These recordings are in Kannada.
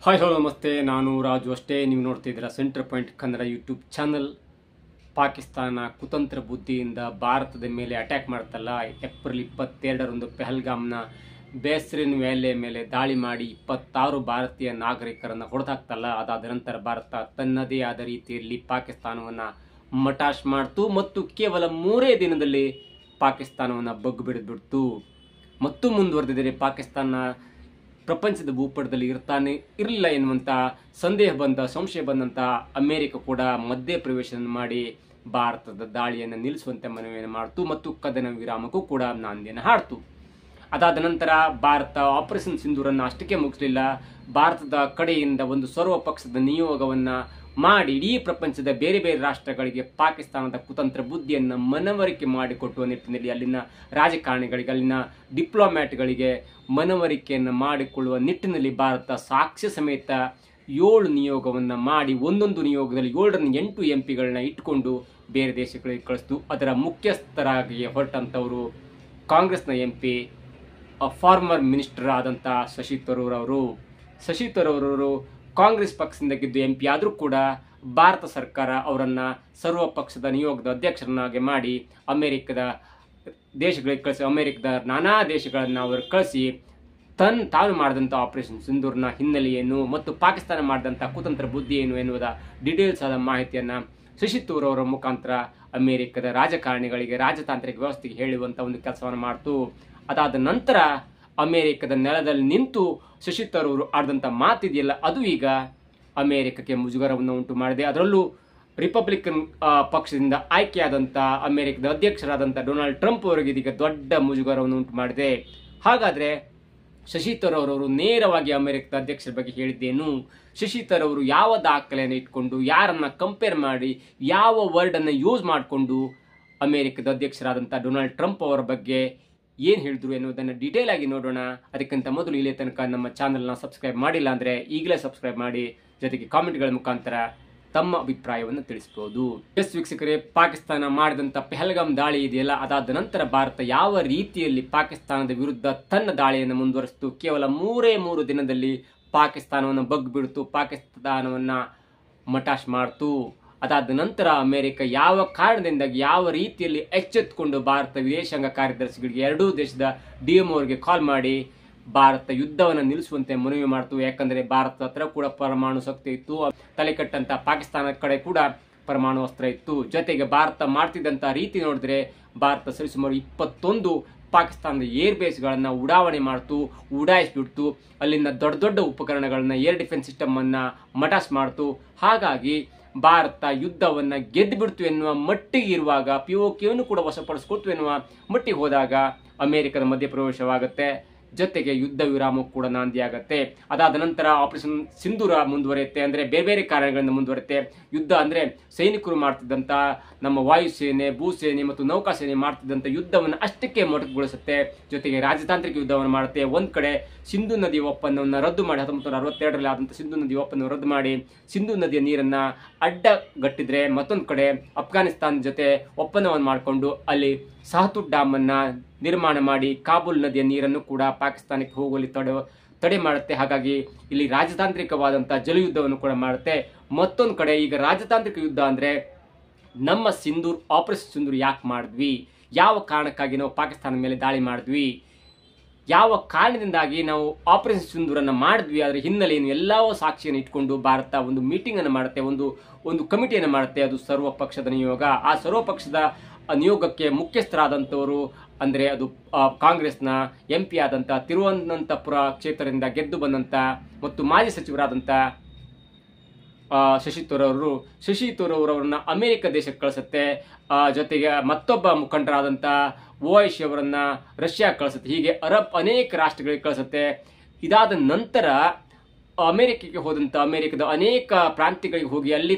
ಹಾಯ್ ಹಲೋ ನಮಸ್ತೆ, ನಾನು ರಾಜು ಅಷ್ಟೇ. ನೀವು ನೋಡ್ತಿದ್ದೀರಾ centre point Kannada YouTube channel. Pakistan ಕುತಂತ್ರ ಬುದ್ಧಿಯಿಂದ ಭಾರತದ ಮೇಲೆ ಅಟ್ಯಾಕ್ ಮಾಡ್ತಲ್ಲ. ಏಪ್ರಿಲ್ 22ರಂದು ಪೆಹಲ್ಗಾಮ್ನ ಬೇಸ್ರಿನ್ ವ್ಯಾಲಿಯ ಮೇಲೆ ದಾಳಿ ಮಾಡಿ 26 ಭಾರತೀಯ ನಾಗರಿಕರನ್ನು ಹೊಡೆದಾಕ್ತಲ್ಲ. ಅದಾದ ನಂತರ ಭಾರತ ತನ್ನದೇ ಆದ ರೀತಿಯಲ್ಲಿ ಪಾಕಿಸ್ತಾನವನ್ನು ಮಟಾಶ್ ಮಾಡ್ತು ಮತ್ತು ಕೇವಲ 3 ದಿನದಲ್ಲಿ ಪಾಕಿಸ್ತಾನವನ್ನು ಬಗ್ಗು ಬಿಡಿದ್ಬಿಡ್ತು. ಮತ್ತು ಮುಂದುವರೆದಿದೆ. ಪಾಕಿಸ್ತಾನ ಪ್ರಪಂಚದ ಭೂಪಟದಲ್ಲಿ ಇರಲಿಲ್ಲ ಎನ್ನುವಂಥ ಸಂಶಯ ಬಂದಂಥ ಅಮೆರಿಕ ಕೂಡ ಮಧ್ಯಪ್ರವೇಶ ಮಾಡಿ ಭಾರತದ ದಾಳಿಯನ್ನು ನಿಲ್ಲಿಸುವಂತೆ ಮನವಿಯನ್ನು ಮಾಡ್ತು ಮತ್ತು ಕದನ ವಿರಾಮಕ್ಕೂ ಕೂಡ ನಾಂದಿಯನ್ನು ಹಾಡ್ತು. ಅದಾದ ನಂತರ ಭಾರತ ಆಪರೇಷನ್ ಸಿಂಧೂರನ್ನು ಅಷ್ಟಕ್ಕೆ ಮುಗಿಸಲಿಲ್ಲ. ಭಾರತದ ಕಡೆಯಿಂದ ಒಂದು ಸರ್ವ ಪಕ್ಷದ ನಿಯೋಗವನ್ನು ಮಾಡಿ ಇಡೀ ಪ್ರಪಂಚದ ಬೇರೆ ಬೇರೆ ರಾಷ್ಟ್ರಗಳಿಗೆ ಪಾಕಿಸ್ತಾನದ ಕುತಂತ್ರ ಬುದ್ಧಿಯನ್ನು ಮನವರಿಕೆ ಮಾಡಿಕೊಟ್ಟುವ ನಿಟ್ಟಿನಲ್ಲಿ ಅಲ್ಲಿನ ರಾಜಕಾರಣಿಗಳಿಗೆ, ಅಲ್ಲಿನ ಡಿಪ್ಲೊಮ್ಯಾಟ್ಗಳಿಗೆ ಮನವರಿಕೆಯನ್ನು ಮಾಡಿಕೊಳ್ಳುವ ನಿಟ್ಟಿನಲ್ಲಿ ಭಾರತ ಸಾಕ್ಷ್ಯ ಸಮೇತ 7 ನಿಯೋಗವನ್ನು ಮಾಡಿ ಒಂದೊಂದು ನಿಯೋಗದಲ್ಲಿ 7ರಿಂದ 8 ಎಂಪಿಗಳನ್ನ ಇಟ್ಟುಕೊಂಡು ಬೇರೆ ದೇಶಗಳಿಗೆ ಕಳಿಸ್ತು. ಅದರ ಮುಖ್ಯಸ್ಥರಾಗಿ ಹೊರಟಂಥವರು ಕಾಂಗ್ರೆಸ್ನ ಎಂಪಿ, ಫಾರ್ಮರ್ ಮಿನಿಸ್ಟರ್ ಆದಂಥ ಶಶಿ ತರೂರ್ ಅವರು ಕಾಂಗ್ರೆಸ್ ಪಕ್ಷದಿಂದ ಗೆದ್ದು ಎಂಪಿ ಆದರೂ ಕೂಡ ಭಾರತ ಸರ್ಕಾರ ಅವರನ್ನು ಸರ್ವ ಪಕ್ಷದ ನಿಯೋಗದ ಅಧ್ಯಕ್ಷರನ್ನಾಗಿ ಮಾಡಿ ಅಮೆರಿಕದ ದೇಶಗಳಿಗೆ ಕಳಿಸಿ, ಅಮೆರಿಕದ ನಾನಾ ದೇಶಗಳನ್ನು ಅವರು ಕಳಿಸಿ ತಾನು ಮಾಡಿದಂಥ ಆಪರೇಷನ್ ಸಿಂಧೂರ್ನ ಹಿನ್ನೆಲೆ ಏನು ಮತ್ತು ಪಾಕಿಸ್ತಾನ ಮಾಡಿದಂಥ ಕುತಂತ್ರ ಬುದ್ಧಿ ಏನು ಎನ್ನುವುದ ಡೀಟೇಲ್ಸ್ ಆದ ಮಾಹಿತಿಯನ್ನು ಶಶಿ ತರೂರ್ ಅವರ ಮುಖಾಂತರ ಅಮೆರಿಕದ ರಾಜಕಾರಣಿಗಳಿಗೆ, ರಾಜತಾಂತ್ರಿಕ ವ್ಯವಸ್ಥೆಗೆ ಹೇಳುವಂಥ ಒಂದು ಕೆಲಸವನ್ನು ಮಾಡ್ತು. ಅದಾದ ನಂತರ ಅಮೆರಿಕದ ನೆಲದಲ್ಲಿ ನಿಂತು ಶಶಿ ತರೂರ್ ಆಡಿದಂಥ ಮಾತಿದೆಯಲ್ಲ, ಅದು ಈಗ ಅಮೆರಿಕಕ್ಕೆ ಮುಜುಗರವನ್ನು ಉಂಟು ಮಾಡಿದೆ. ಅದರಲ್ಲೂ ರಿಪಬ್ಲಿಕನ್ ಪಕ್ಷದಿಂದ ಆಯ್ಕೆಯಾದಂಥ ಅಮೆರಿಕದ ಅಧ್ಯಕ್ಷರಾದಂಥ ಡೊನಾಲ್ಡ್ ಟ್ರಂಪ್ ಅವರಿಗೆ ಇದೀಗ ದೊಡ್ಡ ಮುಜುಗರವನ್ನು ಉಂಟು ಮಾಡಿದೆ. ಹಾಗಾದರೆ ಶಶಿ ತರೂರ್ ಅವರು ನೇರವಾಗಿ ಅಮೆರಿಕದ ಅಧ್ಯಕ್ಷರ ಬಗ್ಗೆ ಹೇಳಿದ್ದೇನು? ಶಶಿ ತರೂರ್ ಅವರು ಯಾವ ದಾಖಲೆಯನ್ನು ಇಟ್ಕೊಂಡು, ಯಾರನ್ನ ಕಂಪೇರ್ ಮಾಡಿ, ಯಾವ ವರ್ಡನ್ನು ಯೂಸ್ ಮಾಡಿಕೊಂಡು ಅಮೆರಿಕದ ಅಧ್ಯಕ್ಷರಾದಂಥ ಡೊನಾಲ್ಡ್ ಟ್ರಂಪ್ ಅವರ ಬಗ್ಗೆ ಏನು ಹೇಳಿದ್ರು ಎನ್ನುವುದನ್ನು ಡೀಟೇಲ್ ಆಗಿ ನೋಡೋಣ. ಅದಕ್ಕಿಂತ ಮೊದಲು ಇಲ್ಲಿ ತನಕ ನಮ್ಮ ಚಾನಲ್ನ ಸಬ್ಸ್ಕ್ರೈಬ್ ಮಾಡಿಲ್ಲ ಅಂದರೆ ಈಗಲೇ ಸಬ್ಸ್ಕ್ರೈಬ್ ಮಾಡಿ, ಜೊತೆಗೆ ಕಾಮೆಂಟ್ಗಳ ಮುಖಾಂತರ ತಮ್ಮ ಅಭಿಪ್ರಾಯವನ್ನು ತಿಳಿಸಬಹುದು. ಎಸ್ ವೀಕ್ಷಕರೇ, ಪಾಕಿಸ್ತಾನ ಮಾಡಿದಂಥ ಪೆಹಲ್ಗಾಮ್ ದಾಳಿ ಇದೆಯಲ್ಲ, ಅದಾದ ನಂತರ ಭಾರತ ಯಾವ ರೀತಿಯಲ್ಲಿ ಪಾಕಿಸ್ತಾನದ ವಿರುದ್ಧ ತನ್ನ ದಾಳಿಯನ್ನು ಮುಂದುವರಿಸಿತು. ಕೇವಲ 3 ದಿನದಲ್ಲಿ ಪಾಕಿಸ್ತಾನವನ್ನು ಬಗ್ಬಿಡ್ತು, ಪಾಕಿಸ್ತಾನವನ್ನು ಮಟಾಶ್ ಮಾಡ್ತು. ಅದಾದ ನಂತರ ಅಮೆರಿಕ ಯಾವ ಕಾರಣದಿಂದಾಗಿ, ಯಾವ ರೀತಿಯಲ್ಲಿ ಎಚ್ಚೆತ್ತುಕೊಂಡು ಭಾರತ ವಿದೇಶಾಂಗ ಕಾರ್ಯದರ್ಶಿಗಳಿಗೆ, ಎರಡೂ ದೇಶದ ಡಿಎಂಒ ಅವರಿಗೆ ಕಾಲ್ ಮಾಡಿ ಭಾರತ ಯುದ್ಧವನ್ನು ನಿಲ್ಲಿಸುವಂತೆ ಮನವಿ ಮಾಡ್ತು. ಯಾಕಂದರೆ ಭಾರತದ ಹತ್ರ ಕೂಡ ಪರಮಾಣು ಶಕ್ತಿ ಇತ್ತು, ತಲೆ ಕಟ್ಟಂತ ಪಾಕಿಸ್ತಾನದ ಕಡೆ ಕೂಡ ಪರಮಾಣು ಅಸ್ತ್ರ ಇತ್ತು. ಜೊತೆಗೆ ಭಾರತ ಮಾಡ್ತಿದ್ದಂಥ ರೀತಿ ನೋಡಿದ್ರೆ ಭಾರತ ಸರಿಸುಮಾರು 21 ಪಾಕಿಸ್ತಾನದ ಏರ್ ಬೇಸ್ಗಳನ್ನು ಉಡಾಯಿಸ್ಬಿಡ್ತು. ಅಲ್ಲಿಂದ ದೊಡ್ಡ ದೊಡ್ಡ ಉಪಕರಣಗಳನ್ನ, ಏರ್ ಡಿಫೆನ್ಸ್ ಸಿಸ್ಟಮನ್ನು ಮಟಾಶ್ ಮಾಡ್ತು. ಹಾಗಾಗಿ ಭಾರತ ಯುದ್ಧವನ್ನು ಗೆದ್ದು ಬಿಡ್ತು ಎನ್ನುವ ಮಟ್ಟಿಗೆ ಇರುವಾಗ, POKಯನ್ನು ಕೂಡ ವಶಪಡಿಸ್ಕೊಳ್ತು ಎನ್ನುವ ಮಟ್ಟಿಗೆ ಹೋದಾಗ ಅಮೆರಿಕದ ಮಧ್ಯಪ್ರವೇಶವಾಗುತ್ತೆ. ಜೊತೆಗೆ ಯುದ್ಧ ವಿರಾಮ ಕೂಡ ನಾಂದಿಯಾಗತ್ತೆ. ಅದಾದ ನಂತರ ಆಪರೇಷನ್ ಸಿಂಧೂರ ಮುಂದುವರಿಯುತ್ತೆ. ಅಂದರೆ ಬೇರೆ ಬೇರೆ ಕಾರಣಗಳಿಂದ ಮುಂದುವರಿಯುತ್ತೆ. ಯುದ್ಧ ಅಂದರೆ ಸೈನಿಕರು ಮಾಡ್ತಿದ್ದಂಥ, ನಮ್ಮ ವಾಯುಸೇನೆ, ಭೂಸೇನೆ ಮತ್ತು ನೌಕಾಸೇನೆ ಮಾಡ್ತಿದ್ದಂಥ ಯುದ್ಧವನ್ನು ಅಷ್ಟಕ್ಕೆ ಮೊಟಕುಗೊಳಿಸುತ್ತೆ. ಜೊತೆಗೆ ರಾಜತಾಂತ್ರಿಕ ಯುದ್ಧವನ್ನು ಮಾಡುತ್ತೆ. ಒಂದು ಕಡೆ ಸಿಂಧು ನದಿ ಒಪ್ಪಂದವನ್ನು ರದ್ದು ಮಾಡಿ, 1962ರಲ್ಲಿ ಆದಂಥ ಸಿಂಧು ನದಿ ಒಪ್ಪಂದವನ್ನು ರದ್ದು ಮಾಡಿ ಸಿಂಧು ನದಿಯ ನೀರನ್ನು ಅಡ್ಡಗಟ್ಟಿದ್ರೆ, ಮತ್ತೊಂದು ಕಡೆ ಅಫ್ಘಾನಿಸ್ತಾನ ಜೊತೆ ಒಪ್ಪಂದವನ್ನು ಮಾಡಿಕೊಂಡು ಅಲ್ಲಿ ಸಹತುಟ್ ಡ್ಯಾಮ್ ಅನ್ನು ನಿರ್ಮಾಣ ಮಾಡಿ ಕಾಬೂಲ್ ನದಿಯ ನೀರನ್ನು ಕೂಡ ಪಾಕಿಸ್ತಾನಕ್ಕೆ ಹೋಗಲಿ ತಡೆ ಮಾಡುತ್ತೆ. ಹಾಗಾಗಿ ಇಲ್ಲಿ ರಾಜತಾಂತ್ರಿಕವಾದಂಥ ಜಲಯುದ್ಧವನ್ನು ಕೂಡ ಮಾಡುತ್ತೆ. ಮತ್ತೊಂದು ಕಡೆ ಈಗ ರಾಜತಾಂತ್ರಿಕ ಯುದ್ಧ ಅಂದರೆ ನಮ್ಮ ಆಪರೇಷನ್ ಸಿಂಧೂರ್ ಯಾಕೆ ಮಾಡಿದ್ವಿ, ಯಾವ ಕಾರಣಕ್ಕಾಗಿ ನಾವು ಪಾಕಿಸ್ತಾನದ ಮೇಲೆ ದಾಳಿ ಮಾಡಿದ್ವಿ, ಯಾವ ಕಾರಣದಿಂದಾಗಿ ನಾವು ಆಪರೇಷನ್ ಸಿಂಧೂರನ್ನು ಮಾಡಿದ್ವಿ, ಅದರ ಹಿನ್ನೆಲೆ ಏನು, ಎಲ್ಲವೂ ಸಾಕ್ಷಿಯನ್ನು ಇಟ್ಕೊಂಡು ಭಾರತ ಒಂದು ಮೀಟಿಂಗನ್ನು ಮಾಡುತ್ತೆ, ಒಂದು ಕಮಿಟಿಯನ್ನು ಮಾಡುತ್ತೆ. ಅದು ಸರ್ವ ಪಕ್ಷದ ನಿಯೋಗ. ಆ ಸರ್ವ ಪಕ್ಷದ ನಿಯೋಗಕ್ಕೆ ಮುಖ್ಯಸ್ಥರಾದಂಥವರು ಅಂದರೆ ಅದು ಕಾಂಗ್ರೆಸ್ನ MP ಆದಂಥ ತಿರುವನಂತಪುರ ಕ್ಷೇತ್ರದಿಂದ ಗೆದ್ದು ಬಂದಂಥ ಮತ್ತು ಮಾಜಿ ಸಚಿವರಾದಂಥ ಶಶಿ ತರೂರ್ ಅವರನ್ನು ಅಮೆರಿಕ ದೇಶಕ್ಕೆ ಕಳಿಸುತ್ತೆ. ಜೊತೆಗೆ ಮತ್ತೊಬ್ಬ ಮುಖಂಡರಾದಂಥ OIC ಅವರನ್ನು ರಷ್ಯಾಕ್ಕೆ ಕಳಿಸುತ್ತೆ. ಹೀಗೆ ಅನೇಕ ರಾಷ್ಟ್ರಗಳಿಗೆ ಕಳಿಸುತ್ತೆ. ಇದಾದ ನಂತರ ಅಮೆರಿಕಕ್ಕೆ ಹೋದಂಥ ಅಮೆರಿಕದ ಅನೇಕ ಪ್ರಾಂತ್ಯಗಳಿಗೆ ಹೋಗಿ ಅಲ್ಲಿ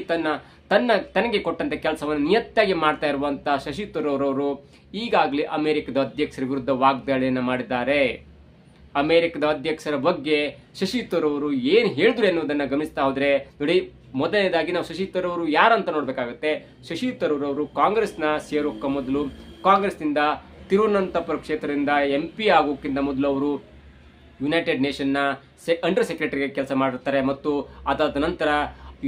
ತನಗೆ ಕೊಟ್ಟಂತ ಕೆಲಸವನ್ನು ನಿಯತ್ತಾಗಿ ಮಾಡ್ತಾ ಇರುವಂಥ ಶಶಿ ತರೂರ್ ಅವರು ಈಗಾಗಲೇ ಅಮೆರಿಕದ ಅಧ್ಯಕ್ಷರ ವಿರುದ್ಧ ವಾಗ್ದಾಳಿಯನ್ನು ಮಾಡಿದ್ದಾರೆ. ಅಮೆರಿಕದ ಅಧ್ಯಕ್ಷರ ಬಗ್ಗೆ ಶಶಿ ತರೂರ್ ಅವರು ಏನು ಹೇಳಿದ್ರು ಎನ್ನುವುದನ್ನು ಗಮನಿಸ್ತಾ ಹೋದರೆ ನೋಡಿ, ಮೊದಲನೇದಾಗಿ ನಾವು ಶಶಿ ತರೂರ್ ಅವರು ಯಾರಂತ ನೋಡಬೇಕಾಗುತ್ತೆ. ಶಶಿ ತರೂರ್ ಅವರು ಕಾಂಗ್ರೆಸ್ನ ಸೇರೋಕ್ಕ ಮೊದಲು, ಕಾಂಗ್ರೆಸ್ನಿಂದ ತಿರುವನಂತಪುರ ಕ್ಷೇತ್ರದಿಂದ MP ಆಗೋಕ್ಕಿಂತ ಮೊದಲು ಅವರು ಯುನೈಟೆಡ್ ನೇಷನ್ನ ಅಂಡರ್ ಸೆಕ್ರೆಟರಿಗೆ ಕೆಲಸ ಮಾಡಿರ್ತಾರೆ ಮತ್ತು ಅದಾದ ನಂತರ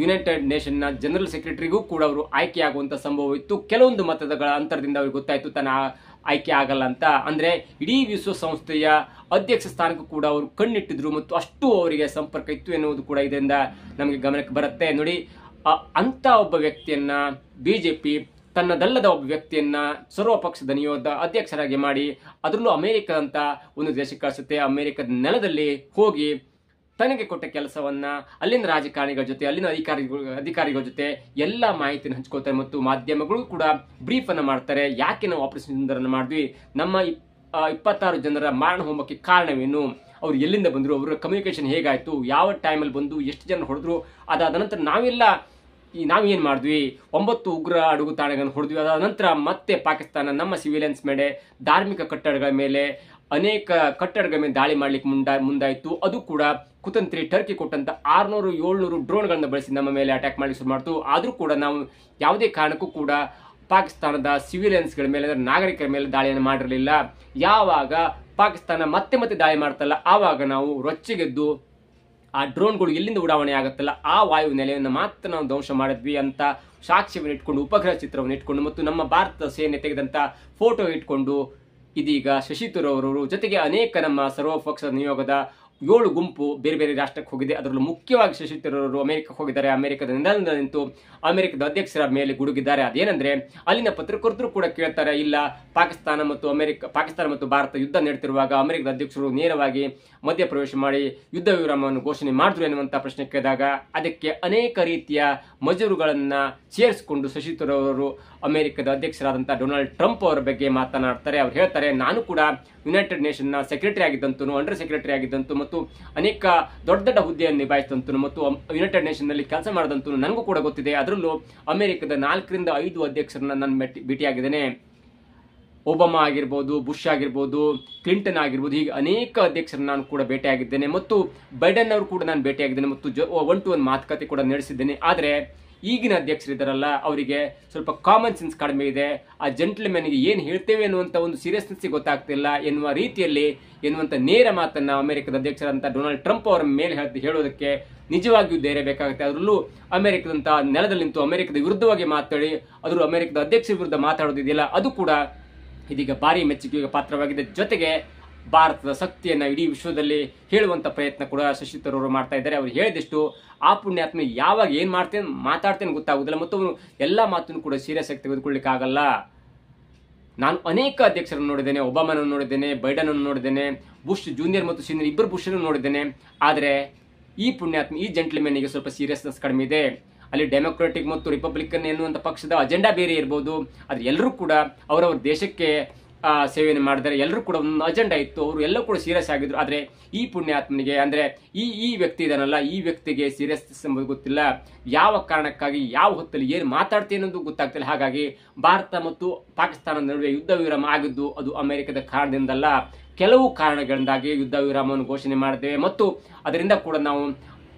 ಯುನೈಟೆಡ್ ನೇಷನ್ನ ಜನರಲ್ ಸೆಕ್ರೆಟರಿಗೂ ಕೂಡ ಅವರು ಆಯ್ಕೆಯಾಗುವಂಥ ಸಂಭವ ಇತ್ತು. ಕೆಲವೊಂದು ಮತಗಳ ಅಂತರದಿಂದ ಅವ್ರಿಗೆ ಗೊತ್ತಾಯಿತು ತನ್ನ ಆಯ್ಕೆ ಆಗಲ್ಲ ಅಂತ. ಅಂದರೆ ಇಡೀ ವಿಶ್ವಸಂಸ್ಥೆಯ ಅಧ್ಯಕ್ಷ ಸ್ಥಾನಕ್ಕೂ ಕೂಡ ಅವರು ಕಣ್ಣಿಟ್ಟಿದ್ರು ಮತ್ತು ಅಷ್ಟು ಅವರಿಗೆ ಸಂಪರ್ಕ ಇತ್ತು ಎನ್ನುವುದು ಕೂಡ ಇದರಿಂದ ನಮಗೆ ಗಮನಕ್ಕೆ ಬರುತ್ತೆ. ನೋಡಿ, ಅಂಥ ಒಬ್ಬ ವ್ಯಕ್ತಿಯನ್ನ ಬಿಜೆಪಿ ತನ್ನದಲ್ಲದ ಒಬ್ಬ ವ್ಯಕ್ತಿಯನ್ನ ಸರ್ವಪಕ್ಷದ ನಿಯೋಗದ ಅಧ್ಯಕ್ಷರಾಗಿ ಮಾಡಿ ಅದರಲ್ಲೂ ಅಮೆರಿಕ ಅಂತ ಒಂದು ದೇಶಕ್ಕೆ ಕಳಿಸುತ್ತೆ. ಅಮೆರಿಕದ ನೆಲದಲ್ಲಿ ಹೋಗಿ ತನಗೆ ಕೊಟ್ಟ ಕೆಲಸವನ್ನ ಅಲ್ಲಿನ ರಾಜಕಾರಣಿಗಳ ಜೊತೆ, ಅಲ್ಲಿನ ಅಧಿಕಾರಿಗಳ ಜೊತೆ ಎಲ್ಲ ಮಾಹಿತಿಯನ್ನು ಹಂಚ್ಕೋತಾರೆ ಮತ್ತು ಮಾಧ್ಯಮಗಳು ಕೂಡ ಬ್ರೀಫ್ ಅನ್ನು ಮಾಡ್ತಾರೆ. ಯಾಕೆ ನಾವು ಆಪರೇಷನ್ ಸಿಂಧೂರನ್ನು ಮಾಡಿದ್ವಿ, ನಮ್ಮ 26 ಜನರ ಮಾರಣ ಹೋಮಕ್ಕೆ ಕಾರಣವೇನು, ಅವ್ರು ಎಲ್ಲಿಂದ ಬಂದರು, ಅವರ ಕಮ್ಯುನಿಕೇಶನ್ ಹೇಗಾಯ್ತು, ಯಾವ ಟೈಮಲ್ಲಿ ಬಂದು ಎಷ್ಟು ಜನ ಹೊಡೆದ್ರು, ಅದಾದ ನಂತರ ನಾವೇನು ಮಾಡಿದ್ವಿ, 9 ಉಗ್ರ ಅಡುಗು ತಾಣಗಳನ್ನು ಹೊಡೆದ್ವಿ. ಅದಾದ ನಂತರ ಮತ್ತೆ ಪಾಕಿಸ್ತಾನ ನಮ್ಮ ಸಿವಿಲಿಯನ್ಸ್ ಮೇಲೆ, ಧಾರ್ಮಿಕ ಕಟ್ಟಡಗಳ ಮೇಲೆ, ಅನೇಕ ಕಟ್ಟಡಗಳ ಮೇಲೆ ದಾಳಿ ಮಾಡ್ಲಿಕ್ಕೆ ಮುಂದಾಯಿತು. ಅದು ಕೂಡ ಕುತಂತ್ರಿ ಟರ್ಕಿ ಕೊಟ್ಟಂತ 600-700 ಡ್ರೋನ್ಗಳನ್ನ ಬಳಸಿ ನಮ್ಮ ಮೇಲೆ ಅಟ್ಯಾಕ್ ಮಾಡಲಿಕ್ಕೆ ಶುರು ಮಾಡ್ತು. ಆದರೂ ಕೂಡ ನಾವು ಯಾವುದೇ ಕಾರಣಕ್ಕೂ ಕೂಡ ಪಾಕಿಸ್ತಾನದ ಸಿವಿಲಿಯನ್ಸ್ಗಳ ಮೇಲೆ, ನಾಗರಿಕರ ಮೇಲೆ ದಾಳಿಯನ್ನು ಮಾಡಿರಲಿಲ್ಲ. ಯಾವಾಗ ಪಾಕಿಸ್ತಾನ ಮತ್ತೆ ದಾಳಿ ಮಾಡ್ತಲ್ಲ ಆವಾಗ ನಾವು ರೊಚ್ಚಿಗೆದ್ದು ಆ ಡ್ರೋನ್ಗಳು ಎಲ್ಲಿಂದ ಉಡಾವಣೆ ಆಗುತ್ತಲ್ಲ ಆ ವಾಯು ನೆಲೆಯನ್ನು ಮಾತ್ರ ನಾವು ಧ್ವಂಸ ಮಾಡಿದ್ವಿ ಅಂತ ಸಾಕ್ಷ್ಯವನ್ನು ಇಟ್ಕೊಂಡು, ಉಪಗ್ರಹ ಚಿತ್ರವನ್ನು ಇಟ್ಕೊಂಡು ಮತ್ತು ನಮ್ಮ ಭಾರತ ಸೇನೆ ತೆಗೆದಂತ ಫೋಟೋ ಇಟ್ಕೊಂಡು ಇದೀಗ ಶಶಿ ತರೂರ್ ಅವರು ಜೊತೆಗೆ ಅನೇಕ ನಮ್ಮ ಸರ್ವಪಕ್ಷ ನಿಯೋಗದ 7 ಗುಂಪು ಬೇರೆ ಬೇರೆ ರಾಷ್ಟ್ರಕ್ಕೆ ಹೋಗಿದೆ. ಅದರಲ್ಲೂ ಮುಖ್ಯವಾಗಿ ಶಶಿ ತರೂರ್ ಅವರು ಅಮೆರಿಕಕ್ಕೆ ಹೋಗಿದ್ದಾರೆ. ಅಮೆರಿಕದ ನೆಲದಿಂದ ನಿಂತು ಅಮೆರಿಕದ ಅಧ್ಯಕ್ಷರ ಮೇಲೆ ಗುಡುಗಿದ್ದಾರೆ. ಅದೇನೆಂದ್ರೆ ಅಲ್ಲಿನ ಪತ್ರಕರ್ತರು ಕೂಡ ಕೇಳ್ತಾರೆ, ಇಲ್ಲ ಪಾಕಿಸ್ತಾನ ಮತ್ತು ಭಾರತ ಯುದ್ಧ ನಡೆತಿರುವಾಗ ಅಮೆರಿಕದ ಅಧ್ಯಕ್ಷರು ನೇರವಾಗಿ ಮಧ್ಯಪ್ರವೇಶ ಮಾಡಿ ಯುದ್ಧ ವಿರಾಮವನ್ನು ಘೋಷಣೆ ಮಾಡಿದ್ರು ಎನ್ನುವಂತ ಪ್ರಶ್ನೆ ಕೇಳಿದಾಗ ಅದಕ್ಕೆ ಅನೇಕ ರೀತಿಯ ಮಜರುಗಳನ್ನ ಸೇರಿಸಿಕೊಂಡು ಶಶಿ ತರೂರ್ ಅವರು ಅಮೆರಿಕದ ಅಧ್ಯಕ್ಷರಾದಂತಹ ಡೊನಾಲ್ಡ್ ಟ್ರಂಪ್ ಅವರ ಬಗ್ಗೆ ಮಾತನಾಡ್ತಾರೆ. ಅವ್ರು ಹೇಳ್ತಾರೆ, ನಾನು ಕೂಡ ಯುನೈಟೆಡ್ ನೇಷನ್ನ ಸೆಕ್ರೆಟರಿ ಆಗಿದ್ದಂತೂ, ಅಂಡರ್ ಸೆಕ್ರೆಟರಿ ಆಗಿದ್ದಂತೂ ಮತ್ತು ಅನೇಕ ದೊಡ್ಡ ಹುದ್ದೆಯನ್ನು ನಿಭಾಯಿಸಿದಂತೂ ಮತ್ತು ಯುನೈಟೆಡ್ ನೇಷನ್ ನಲ್ಲಿ ಕೆಲಸ ಮಾಡಿದಂತೂ ನನಗೂ ಕೂಡ ಗೊತ್ತಿದೆ. ಅದರಲ್ಲೂ ಅಮೆರಿಕದ 4ರಿಂದ 5 ಅಧ್ಯಕ್ಷರನ್ನ ನಾನು ಭೇಟಿಯಾಗಿದ್ದೇನೆ. ಒಬಾಮಾ ಆಗಿರ್ಬೋದು, ಬುಷ್ ಆಗಿರ್ಬೋದು, ಕ್ಲಿಂಟನ್ ಆಗಿರ್ಬೋದು, ಹೀಗೆ ಅನೇಕ ಅಧ್ಯಕ್ಷರನ್ನ ನಾನು ಕೂಡ ಭೇಟಿಯಾಗಿದ್ದೇನೆ ಮತ್ತು ಬೈಡನ್ ಅವರು ಕೂಡ ನಾನು ಭೇಟಿಯಾಗಿದ್ದೇನೆ ಮತ್ತು 1-to-1 ಮಾತುಕತೆ ಕೂಡ ನಡೆಸಿದ್ದೇನೆ. ಆದರೆ ಈಗಿನ ಅಧ್ಯಕ್ಷರಿದ್ದಾರಲ್ಲ ಅವರಿಗೆ ಸ್ವಲ್ಪ ಕಾಮನ್ ಸೆನ್ಸ್ ಕಡಿಮೆ ಇದೆ. ಆ ಜೆಂಟ್ಲ್ಮನ್ಗೆ ಏನು ಹೇಳ್ತೇವೆ ಅನ್ನುವಂಥ ಒಂದು ಸೀರಿಯಸ್ನೆಸ್ ಗೊತ್ತಾಗ್ತಿಲ್ಲ ಎನ್ನುವಂಥ ನೇರ ಮಾತನ್ನ ಅಮೆರಿಕದ ಅಧ್ಯಕ್ಷರಂತ ಡೊನಾಲ್ಡ್ ಟ್ರಂಪ್ ಅವರ ಮೇಲೆ ಹೇಳೋದಕ್ಕೆ ನಿಜವಾಗಿಯೂ ಧೈರ್ಯ ಬೇಕಾಗುತ್ತೆ. ಅದರಲ್ಲೂ ಅಮೆರಿಕದಂತ ನೆಲದಲ್ಲಿ ನಿಂತು ಅಮೆರಿಕದ ವಿರುದ್ಧವಾಗಿ ಮಾತಾಡಿ ಅದರಲ್ಲೂ ಅಮೆರಿಕದ ಅಧ್ಯಕ್ಷರ ವಿರುದ್ಧ ಮಾತಾಡೋದಿದೆಯಲ್ಲ ಅದು ಕೂಡ ಇದೀಗ ಭಾರಿ ಮೆಚ್ಚುಗೆಗೆ ಪಾತ್ರವಾಗಿದೆ. ಜೊತೆಗೆ ಭಾರತದ ಶಕ್ತಿಯನ್ನ ಇಡೀ ವಿಶ್ವದಲ್ಲಿ ಹೇಳುವಂತ ಪ್ರಯತ್ನ ಕೂಡ ಶಶಿ ತರೂರ್ ಮಾಡ್ತಾ ಇದ್ದಾರೆ. ಅವ್ರು ಹೇಳಿದಷ್ಟು ಆ ಪುಣ್ಯಾತ್ಮ ಯಾವಾಗ ಏನ್ ಮಾತಾಡ್ತೇನೆ ಗೊತ್ತಾಗುದಿಲ್ಲ ಮತ್ತು ಅವನು ಎಲ್ಲಾ ಮಾತನ್ನು ಕೂಡ ಸೀರಿಯಸ್ ಆಗಿ ತೆಗೆದುಕೊಳ್ಳಿಕ್ಕೆ ಆಗಲ್ಲ. ನಾನು ಅನೇಕ ಅಧ್ಯಕ್ಷರನ್ನು ನೋಡಿದ್ದೇನೆ, ಒಬಾಮನನ್ನು ನೋಡಿದ್ದೇನೆ, ಬೈಡನ್ ಅನ್ನು ನೋಡಿದ್ದೇನೆ, ಬುಷ್ ಜೂನಿಯರ್ ಮತ್ತು ಸೀನಿಯರ್ ಇಬ್ಬರು ಬುಷ್ ನೋಡಿದ್ದೇನೆ. ಆದರೆ ಈ ಪುಣ್ಯಾತ್ಮ ಈ ಜೆಂಟ್ಲ್ಮನ್ಗೆ ಸ್ವಲ್ಪ ಸೀರಿಯಸ್ನೆಸ್ ಕಡಿಮೆ ಇದೆ. ಅಲ್ಲಿ ಡೆಮೊಕ್ರೆಟಿಕ್ ಮತ್ತು ರಿಪಬ್ಲಿಕನ್ ಎನ್ನುವಂಥ ಪಕ್ಷದ ಅಜೆಂಡಾ ಬೇರೆ ಇರ್ಬೋದು, ಆದ್ರೆ ಎಲ್ಲರೂ ಕೂಡ ಅವರವರ ದೇಶಕ್ಕೆ ಸೇವೆಯನ್ನು ಮಾಡಿದ್ದಾರೆ. ಎಲ್ಲರೂ ಕೂಡ ಒಂದು ಅಜೆಂಡಾ ಇತ್ತು, ಅವರು ಎಲ್ಲರೂ ಕೂಡ ಸೀರಿಯಸ್ ಆಗಿದ್ರು. ಆದರೆ ಈ ಪುಣ್ಯಾತ್ಮನಿಗೆ ಅಂದ್ರೆ ಈ ವ್ಯಕ್ತಿ ಇದನ್ನಲ್ಲ, ಈ ವ್ಯಕ್ತಿಗೆ ಸೀರಿಯಸ್ನೆಸ್ ಎಂಬುದು ಗೊತ್ತಿಲ್ಲ. ಯಾವ ಕಾರಣಕ್ಕಾಗಿ ಯಾವ ಹೊತ್ತಲ್ಲಿ ಏನು ಮಾತಾಡ್ತೇನೆ ಅನ್ನೋದು ಗೊತ್ತಾಗ್ತಿಲ್ಲ. ಹಾಗಾಗಿ ಭಾರತ ಮತ್ತು ಪಾಕಿಸ್ತಾನದ ನಡುವೆ ಯುದ್ಧ ವಿರಾಮ ಆಗಿದ್ದು ಅದು ಅಮೆರಿಕದ ಕಾರಣದಿಂದಲ್ಲ, ಕೆಲವು ಕಾರಣಗಳಿಂದಾಗಿ ಯುದ್ಧ ವಿರಾಮವನ್ನು ಘೋಷಣೆ ಮಾಡಿದ್ದೇವೆ ಮತ್ತು ಅದರಿಂದ ಕೂಡ ನಾವು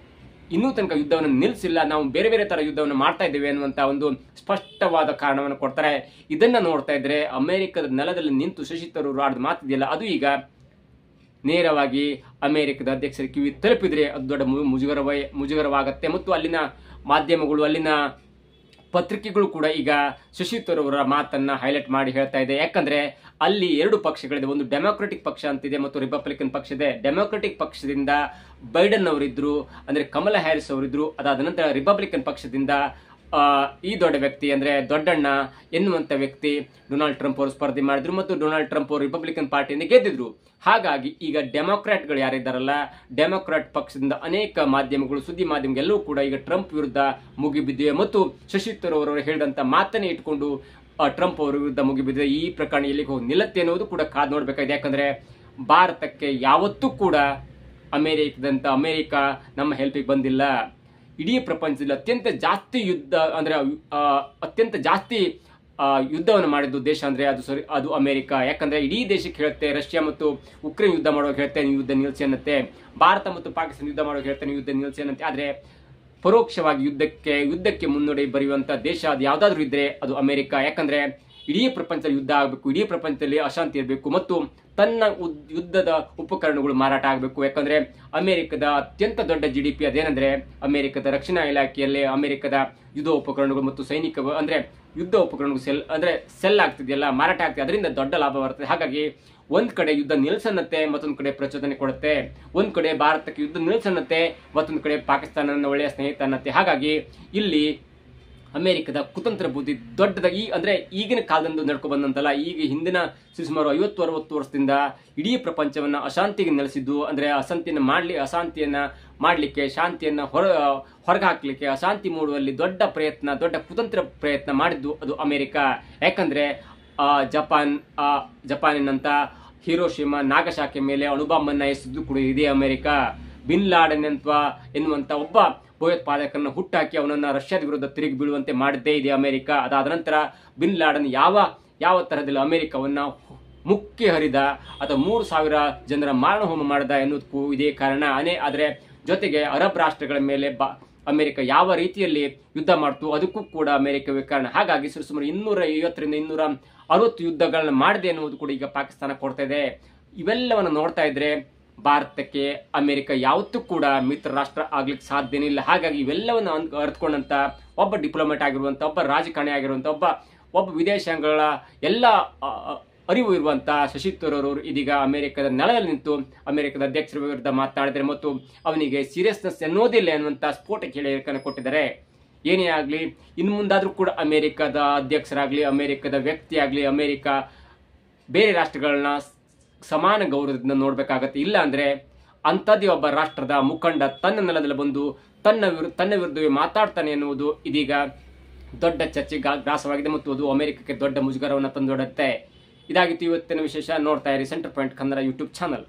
ಇನ್ನೂ ತನಕ ಯುದ್ಧವನ್ನು ನಿಲ್ಲಿಸಿಲ್ಲ, ನಾವು ಬೇರೆ ಬೇರೆ ತರ ಯುದ್ಧವನ್ನು ಮಾಡ್ತಾ ಇದ್ದೇವೆ ಅನ್ನುವಂತ ಒಂದು ಸ್ಪಷ್ಟವಾದ ಕಾರಣವನ್ನು ಕೊಡ್ತಾರೆ. ಇದನ್ನ ನೋಡ್ತಾ ಇದ್ರೆ ಅಮೆರಿಕದ ನೆಲದಲ್ಲಿ ನಿಂತು ಶಶಿ ತರೂರ್ ಆಡಿದ ಮಾತಿದೆಯಲ್ಲ ಅದು ಈಗ ನೇರವಾಗಿ ಅಮೆರಿಕದ ಅಧ್ಯಕ್ಷರ ಕಿವಿ ತಲುಪಿದ್ರೆ ಅದು ದೊಡ್ಡ ಮುಜುಗರವಾಗತ್ತೆ ಮತ್ತು ಅಲ್ಲಿನ ಮಾಧ್ಯಮಗಳು, ಅಲ್ಲಿನ ಪತ್ರಿಕೆಗಳು ಕೂಡ ಈಗ ಶಶಿ ತರೂರ್ ಅವರ ಮಾತನ್ನ ಹೈಲೈಟ್ ಮಾಡಿ ಹೇಳ್ತಾ ಇದೆ. ಯಾಕಂದ್ರೆ ಅಲ್ಲಿ 2 ಪಕ್ಷಗಳಿದೆ, ಒಂದು ಡೆಮೊಕ್ರೆಟಿಕ್ ಪಕ್ಷ ಅಂತಿದೆ ಮತ್ತು ರಿಪಬ್ಲಿಕನ್ ಪಕ್ಷ ಇದೆ. ಡೆಮೊಕ್ರೆಟಿಕ್ ಪಕ್ಷದಿಂದ ಬೈಡನ್ ಅವರಿದ್ರು, ಅಂದ್ರೆ ಕಮಲಾ ಹ್ಯಾರಿಸ್ ಅವರಿದ್ರು. ಅದಾದ ನಂತರ ರಿಪಬ್ಲಿಕನ್ ಪಕ್ಷದಿಂದ ಈ ದೊಡ್ಡ ವ್ಯಕ್ತಿ ಅಂದ್ರೆ ದೊಡ್ಡಣ್ಣ ಎನ್ನುವಂತ ವ್ಯಕ್ತಿ ಡೊನಾಲ್ಡ್ ಟ್ರಂಪ್ ಅವರು ಸ್ಪರ್ಧೆ ಮಾಡಿದ್ರು ಮತ್ತು ಡೊನಾಲ್ಡ್ ಟ್ರಂಪ್ ಅವರು ರಿಪಬ್ಲಿಕನ್ ಪಾರ್ಟಿಯಿಂದ ಗೆದ್ದಿದ್ರು. ಹಾಗಾಗಿ ಈಗ ಡೆಮೊಕ್ರಾಟ್ಗಳು ಯಾರಿದ್ದಾರಲ್ಲ, ಡೆಮೊಕ್ರಾಟ್ ಪಕ್ಷದಿಂದ ಅನೇಕ ಮಾಧ್ಯಮಗಳು, ಸುದ್ದಿ ಮಾಧ್ಯಮಗಳೆಲ್ಲವೂ ಕೂಡ ಈಗ ಟ್ರಂಪ್ ವಿರುದ್ಧ ಮುಗಿಬಿದ್ದಿವೆ ಮತ್ತು ಶಶಿ ತರೂರ್ ಅವರು ಹೇಳಿದಂತ ಮಾತನ್ನೇ ಇಟ್ಕೊಂಡು ಟ್ರಂಪ್ ಅವರ ವಿರುದ್ಧ ಮುಗಿಬಿದ್ದಿದೆ. ಈ ಪ್ರಕರಣ ಎಲ್ಲಿಗೆ ಹೋಗಿ ನಿಲ್ಲತ್ತೆ ಅನ್ನೋದು ಕೂಡ ಕಾದು ನೋಡ್ಬೇಕಾಗಿದೆ. ಯಾಕಂದ್ರೆ ಭಾರತಕ್ಕೆ ಯಾವತ್ತೂ ಕೂಡ ಅಮೆರಿಕ ನಮ್ಮ ಹೆಲ್ಪಿಗೆ ಬಂದಿಲ್ಲ. ಇಡೀ ಪ್ರಪಂಚದಲ್ಲಿ ಅತ್ಯಂತ ಜಾಸ್ತಿ ಯುದ್ಧವನ್ನು ಮಾಡಿದ್ದು ದೇಶ ಅಂದ್ರೆ ಅದು ಅಮೆರಿಕ. ಯಾಕಂದ್ರೆ ಇಡೀ ದೇಶಕ್ಕೆ ಹೇಳುತ್ತೆ, ರಷ್ಯಾ ಮತ್ತು ಉಕ್ರೇನ್ ಯುದ್ಧ ಮಾಡುವಾಗ ಹೇಳ್ತೇನೆ ನೀವು ಯುದ್ಧ ನಿಲ್ಲಿಸಿ ಅನ್ನತ್ತೆ, ಭಾರತ ಮತ್ತು ಪಾಕಿಸ್ತಾನ ಯುದ್ಧ ಮಾಡುವಾಗ ಹೇಳ್ತೇನೆ ಯುದ್ಧ ನಿಲ್ಲಿಸಿ ಅನ್ನತ್ತೆ. ಆದ್ರೆ ಪರೋಕ್ಷವಾಗಿ ಯುದ್ಧಕ್ಕೆ ಮುನ್ನಡೆ ಬರೆಯುವಂತ ದೇಶ ಅದು ಯಾವ್ದಾದ್ರು ಇದ್ರೆ ಅದು ಅಮೆರಿಕ. ಯಾಕಂದ್ರೆ ಇಡೀ ಪ್ರಪಂಚದಲ್ಲಿ ಯುದ್ಧ ಆಗಬೇಕು, ಇಡೀ ಪ್ರಪಂಚದಲ್ಲಿ ಅಶಾಂತಿ ಇರಬೇಕು ಮತ್ತು ತನ್ನ ಯುದ್ಧದ ಉಪಕರಣಗಳು ಮಾರಾಟ ಆಗಬೇಕು. ಯಾಕಂದ್ರೆ ಅಮೆರಿಕದ ಅತ್ಯಂತ ದೊಡ್ಡ GDP ಅದೇನೆಂದ್ರೆ ಅಮೆರಿಕದ ರಕ್ಷಣಾ ಇಲಾಖೆಯಲ್ಲಿ ಅಮೆರಿಕದ ಯುದ್ಧ ಉಪಕರಣಗಳು ಮತ್ತು ಸೈನಿಕ ಅಂದ್ರೆ ಯುದ್ಧ ಉಪಕರಣಗಳು ಸೆಲ್ ಆಗ್ತಿದೆಯಲ್ಲ, ಮಾರಾಟ ಆಗ್ತಿದೆ, ಅದರಿಂದ ದೊಡ್ಡ ಲಾಭ ಬರ್ತದೆ. ಹಾಗಾಗಿ ಒಂದ್ ಕಡೆ ಯುದ್ಧ ನಿಲ್ಸನ್ನತ್ತೆ, ಮತ್ತೊಂದ್ ಕಡೆ ಪ್ರಚೋದನೆ ಕೊಡುತ್ತೆ. ಒಂದ್ ಕಡೆ ಭಾರತಕ್ಕೆ ಯುದ್ಧ ನಿಲ್ಸನ್ನತ್ತೆ, ಮತ್ತೊಂದ್ ಕಡೆ ಪಾಕಿಸ್ತಾನ ಒಳ್ಳೆಯ ಸ್ನೇಹಿತ ಅನ್ನತ್ತೆ. ಹಾಗಾಗಿ ಇಲ್ಲಿ ಅಮೆರಿಕದ ಕುತಂತ್ರ ಬುದ್ಧಿ ದೊಡ್ಡದಾಗಿ ಅಂದ್ರೆ ಈಗಿನ ಕಾಲದಿಂದ ನಡ್ಕೊ ಬಂದಂತಲ್ಲ, ಈಗ ಹಿಂದಿನ ಸುಮಾರು 50-60 ವರ್ಷದಿಂದ ಇಡೀ ಪ್ರಪಂಚವನ್ನ ಅಶಾಂತಿಗೆ ನೆಲೆಸಿದ್ದು. ಅಂದ್ರೆ ಅಶಾಂತಿಯನ್ನ ಮಾಡ್ಲಿಕ್ಕೆ, ಶಾಂತಿಯನ್ನ ಹೊರಗೆ ಹಾಕ್ಲಿಕ್ಕೆ, ಅಶಾಂತಿ ಮೂಡುವಲ್ಲಿ ದೊಡ್ಡ ಕುತಂತ್ರ ಪ್ರಯತ್ನ ಮಾಡಿದ್ದು ಅದು ಅಮೆರಿಕ. ಯಾಕಂದ್ರೆ ಜಪಾನಿನಂತ ಹಿರೋಶಿಮಾ ನಾಗಸಾಕಿ ಮೇಲೆ ಅಣುಬಾಂಬನ್ನ ಎಸೆದು ಕೂಡ ಇದೇ ಅಮೆರಿಕ. ಬಿನ್ ಲಾಡೆನ್ ಎನ್ನುವಂತ ಒಬ್ಬ ಭಯೋತ್ಪಾದಕರನ್ನ ಹುಟ್ಟಾಕಿ ಅವನನ್ನ ರಷ್ಯಾದ ವಿರುದ್ಧ ತಿರುಗಿ ಬೀಳುವಂತೆ ಮಾಡಿದ್ದೇ ಇದೆ ಅಮೆರಿಕ. ಅದಾದ ನಂತರ ಬಿನ್ ಲಾಡೆನ್ ಯಾವ ತರದಲ್ಲಿ ಅಮೆರಿಕವನ್ನ ಮುಕ್ಕಿ ಹರಿದ ಅಥವಾ 3,000 ಜನರ ಮಾರಣ ಹೋಮ ಮಾಡಿದ ಎನ್ನುವುದಕ್ಕೂ ಇದೇ ಕಾರಣ. ಆದ್ರೆ ಜೊತೆಗೆ ಅರಬ್ ರಾಷ್ಟ್ರಗಳ ಮೇಲೆ ಅಮೆರಿಕ ಯಾವ ರೀತಿಯಲ್ಲಿ ಯುದ್ಧ ಮಾಡ್ತು ಅದಕ್ಕೂ ಕೂಡ ಅಮೆರಿಕವೇ ಕಾರಣ. ಹಾಗಾಗಿ ಸುಮಾರು 250-260 ಯುದ್ಧಗಳನ್ನ ಮಾಡಿದೆ ಎನ್ನುವುದು ಕೂಡ ಈಗ ಪಾಕಿಸ್ತಾನ ಕೊಡ್ತಾ ಇದೆ. ಇವೆಲ್ಲವನ್ನು ನೋಡ್ತಾ ಇದ್ರೆ ಭಾರತಕ್ಕೆ ಅಮೆರಿಕ ಯಾವತ್ತೂ ಕೂಡ ಮಿತ್ರ ರಾಷ್ಟ್ರ ಆಗ್ಲಿಕ್ಕೆ ಸಾಧ್ಯನೇ ಇಲ್ಲ. ಹಾಗಾಗಿ ಇವೆಲ್ಲವನ್ನು ಅರ್ಥಕೊಂಡಂತ ಒಬ್ಬ ಡಿಪ್ಲೊಮೇಟ್ ಆಗಿರುವಂತ, ಒಬ್ಬ ರಾಜಕಾರಣಿ ಆಗಿರುವಂತ, ಒಬ್ಬ ವಿದೇಶಾಂಗಗಳ ಎಲ್ಲ ಅರಿವು ಇರುವಂತ ಶಶಿ ತರೂರ್ ಅವರು ಇದೀಗ ಅಮೆರಿಕದ ನೆಲದಲ್ಲಿ ನಿಂತು ಅಮೆರಿಕದ ಅಧ್ಯಕ್ಷರ ವಿರುದ್ಧ ಮಾತನಾಡಿದರೆ ಮತ್ತು ಅವನಿಗೆ ಸೀರಿಯಸ್ನೆಸ್ ಎನ್ನುವುದಿಲ್ಲ ಎನ್ನುವಂತ ಸ್ಫೋಟಕ ಹೇಳಿಕೆಯನ್ನು ಕೊಟ್ಟಿದ್ದಾರೆ. ಏನೇ ಆಗ್ಲಿ, ಇನ್ನು ಮುಂದಾದ್ರೂ ಕೂಡ ಅಮೆರಿಕದ ಅಧ್ಯಕ್ಷರಾಗ್ಲಿ, ಅಮೆರಿಕದ ವ್ಯಕ್ತಿ ಆಗ್ಲಿ, ಅಮೆರಿಕ ಬೇರೆ ರಾಷ್ಟ್ರಗಳನ್ನ ಸಮಾನ ಗೌರವದಿಂದ ನೋಡ್ಬೇಕಾಗತ್ತೆ. ಇಲ್ಲ ಅಂದ್ರೆ ಅಂಥದ್ದೇ ಒಬ್ಬ ರಾಷ್ಟ್ರದ ಮುಖಂಡ ತನ್ನ ನೆಲದಲ್ಲಿ ಬಂದು ತನ್ನ ವಿರುದ್ಧವೇ ಮಾತಾಡ್ತಾನೆ ಎನ್ನುವುದು ಇದೀಗ ದೊಡ್ಡ ಚರ್ಚೆಗೆ ಗ್ರಾಸವಾಗಿದೆ ಮತ್ತು ಅದು ಅಮೆರಿಕಕ್ಕೆ ದೊಡ್ಡ ಮುಜುಗರವನ್ನು ತಂದೊಡ್ಡುತ್ತೆ. ಇದಾಗಿತ್ತು ಇವತ್ತಿನ ವಿಶೇಷ. ನೋಡ್ತಾ ಇರಿ centre point Kannada YouTube channel.